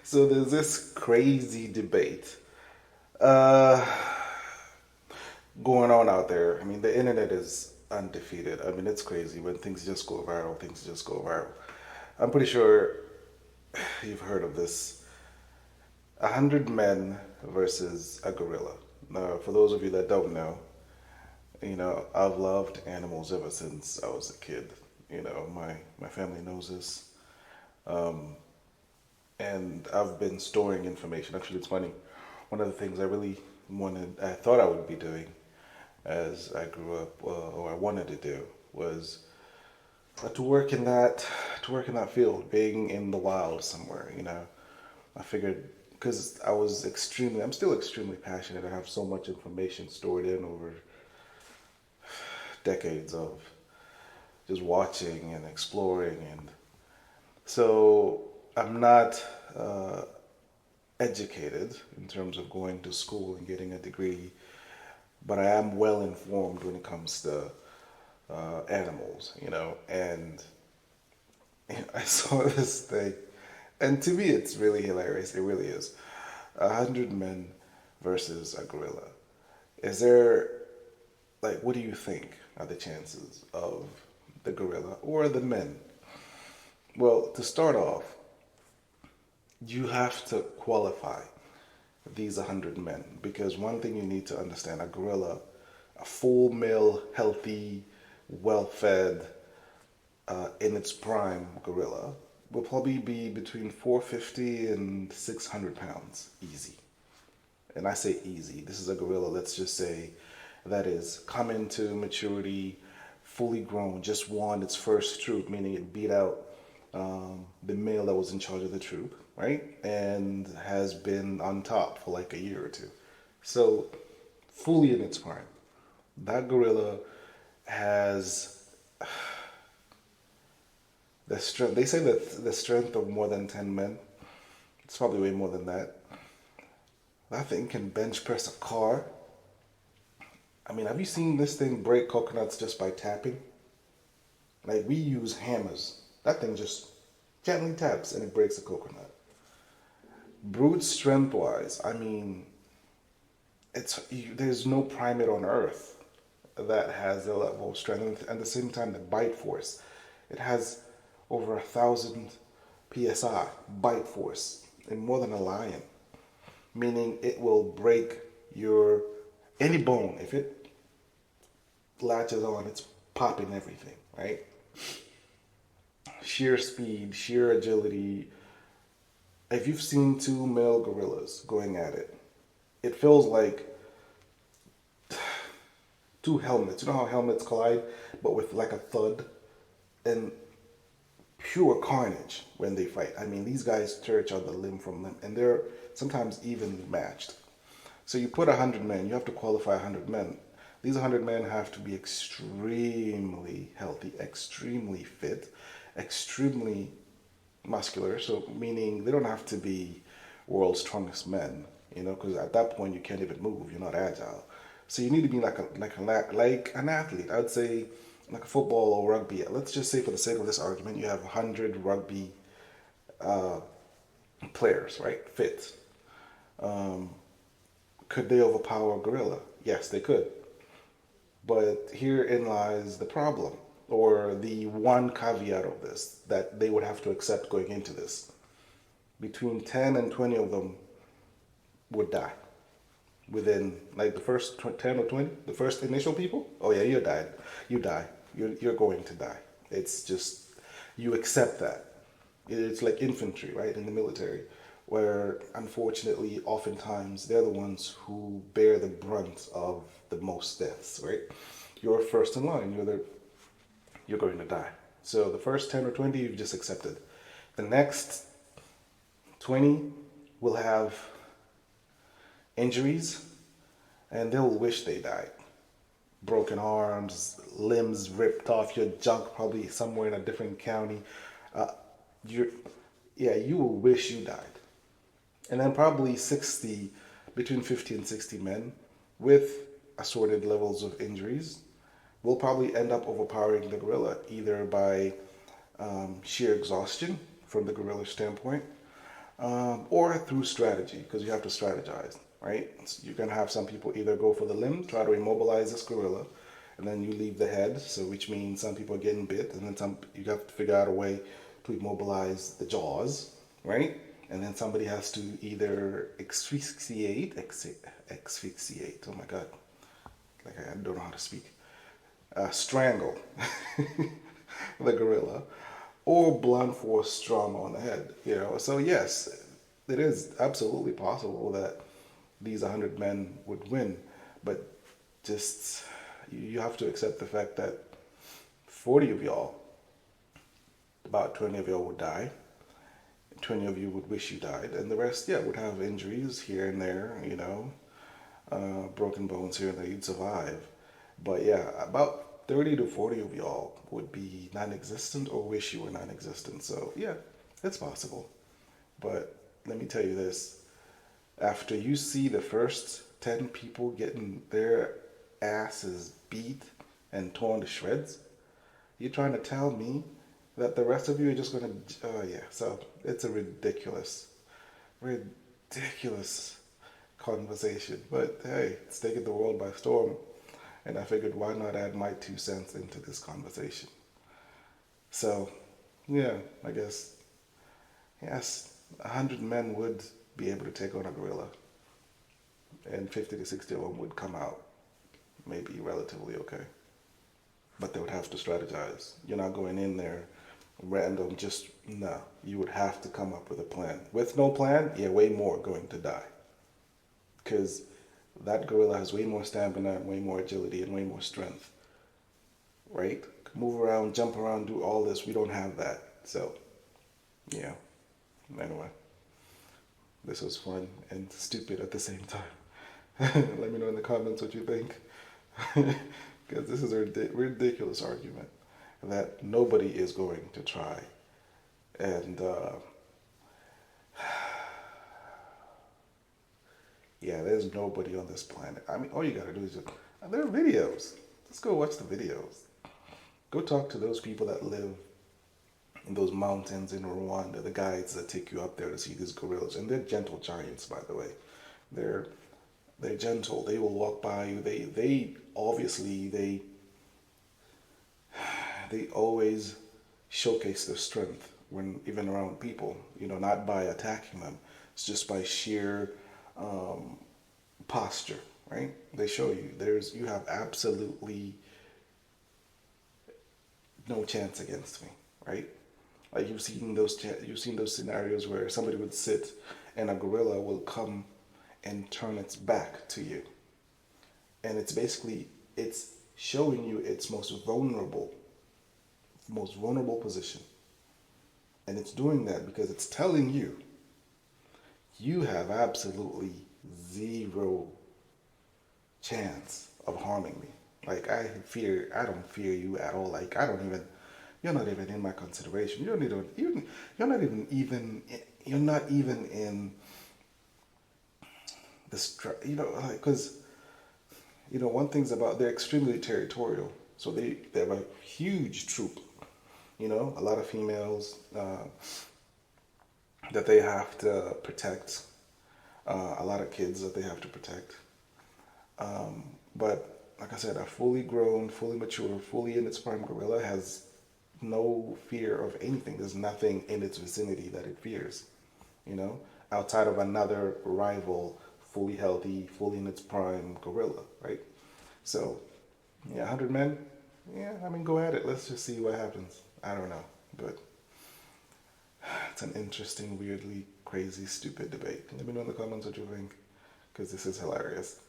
So there's this crazy debate uh, going on out there. I mean, the internet is undefeated. I mean, it's crazy when things just go viral. Things just go viral. I'm pretty sure you've heard of this: 100 men versus a gorilla. Now, for those of you that don't know, I've loved animals ever since I was a kid. My family knows this. Um, and I've been storing information. Actually, it's funny. One of the things I thought I would be doing as I grew up, or I wanted to do, was to work in that field, being in the wild somewhere. I figured because I'm still extremely passionate. I have so much information stored in over decades of just watching and exploring, and so I'm not uh, educated in terms of going to school and getting a degree, but I am well informed when it comes to animals, And I saw this thing, and to me, it's really hilarious. It really is. 100 men versus a gorilla. Is there, like, what do you think are the chances of the gorilla or the men? Well, to start off, you have to qualify these 100 men because one thing you need to understand: a gorilla, a full male, healthy, well fed, in its prime gorilla, will probably be between 450 and 600 pounds easy. And I say easy. This is a gorilla, let's just say, that is coming to maturity, fully grown, just won its first troop, meaning it beat out the male that was in charge of the troop, right? And has been on top for like a year or two. So, fully in its prime. That gorilla has the strength. They say that the strength of more than 10 men. It's probably way more than that. That thing can bench press a car. I mean, have you seen this thing break coconuts just by tapping? Like, we use hammers. That thing just gently taps and it breaks a coconut. Brute strength wise, I mean, there's no primate on earth that has the level of strength. And at the same time, the bite force, it has over 1,000 psi bite force and more than a lion, meaning it will break your any bone if it latches on. It's popping everything, right? Sheer speed, sheer agility. If you've seen two male gorillas going at it, it feels like two helmets. You know how helmets collide, but with like a thud and pure carnage when they fight. I mean, these guys tear each other limb from limb, and they're sometimes evenly matched. So you put 100 men, you have to qualify 100 men. These 100 men have to be extremely healthy, extremely fit, extremely muscular. So meaning they don't have to be world's strongest men, because at that point you can't even move. You're not agile. So you need to be like an athlete. I would say like a football or rugby. Let's just say for the sake of this argument, you have 100 rugby players, right? Fit. Um, could they overpower a gorilla? Yes, they could. But herein lies the problem, or the one caveat of this that they would have to accept going into this. Between 10 and 20 of them would die within like the first 10 or 20, the first initial people. Oh, yeah, you died. You die. You're going to die. It's just, you accept that. It's like infantry, right, in the military, where unfortunately, oftentimes, they're the ones who bear the brunt of the most deaths, right? You're first in line. You're going to die. So the first 10 or 20, you've just accepted. The next 20 will have injuries, and they'll wish they died. Broken arms, limbs ripped off, your junk probably somewhere in a different county. Uh, you're, yeah, you will wish you died. And then probably 60, between 50 and 60 men with assorted levels of injuries will probably end up overpowering the gorilla either by sheer exhaustion from the gorilla standpoint, or through strategy, because you have to strategize, right? So you're gonna have some people either go for the limbs, try to immobilize this gorilla, and then you leave the head. So which means some people are getting bit, and then some you have to figure out a way to immobilize the jaws, right? And then somebody has to either asphyxiate. Oh my god, like I don't know how to speak. Strangle the gorilla, or blunt force trauma on the head. So yes, it is absolutely possible that these 100 men would win, but just you have to accept the fact that 40 of y'all, about 20 of y'all would die. 20 of you would wish you died, and the rest, yeah, would have injuries here and there, broken bones here and there. You'd survive. But yeah, about 30 to 40 of y'all would be non existent or wish you were non existent. So yeah, it's possible. But let me tell you this, after you see the first 10 people getting their asses beat and torn to shreds, you're trying to tell me that the rest of you are just gonna, oh yeah, so it's a ridiculous conversation. But hey, it's taken the world by storm, and I figured why not add my 2 cents into this conversation. So, yeah, I guess, yes, 100 men would be able to take on a gorilla, and 50 to 60 of them would come out maybe relatively okay. But they would have to strategize. You're not going in there random, just no. You would have to come up with a plan. With no plan, yeah, way more going to die. Because that gorilla has way more stamina and way more agility and way more strength. Right? Move around, jump around, do all this. We don't have that. So, yeah. Anyway, this was fun and stupid at the same time. Let me know in the comments what you think. Because this is a ridiculous argument that nobody is going to try. And yeah, there's nobody on this planet. I mean, all you gotta do is just, there are videos. Let's go watch the videos. Go talk to those people that live in those mountains in Rwanda, the guides that take you up there to see these gorillas. And they're gentle giants, by the way. They're they're gentle. They will walk by you. They obviously they always showcase their strength when even around people. Not by attacking them. It's just by sheer posture, right? They show you you have absolutely no chance against me, right? Like you've seen those scenarios where somebody would sit and a gorilla will come and turn its back to you, and it's showing you its most vulnerable position, and it's doing that because it's telling you you have absolutely zero chance of harming me. Like I don't fear you at all. Like you're not even in my consideration. You're not even in this, because one thing's about they're extremely territorial. So they have a huge troop. A lot of females that they have to protect. A lot of kids that they have to protect. But like I said, a fully grown, fully mature, fully in its prime gorilla has no fear of anything. There's nothing in its vicinity that it fears, outside of another rival, fully healthy, fully in its prime gorilla, right? So, yeah, 100 men, yeah, I mean, go at it. Let's just see what happens. I don't know, but it's an interesting, weirdly crazy, stupid debate. Let me know in the comments what you think, because this is hilarious.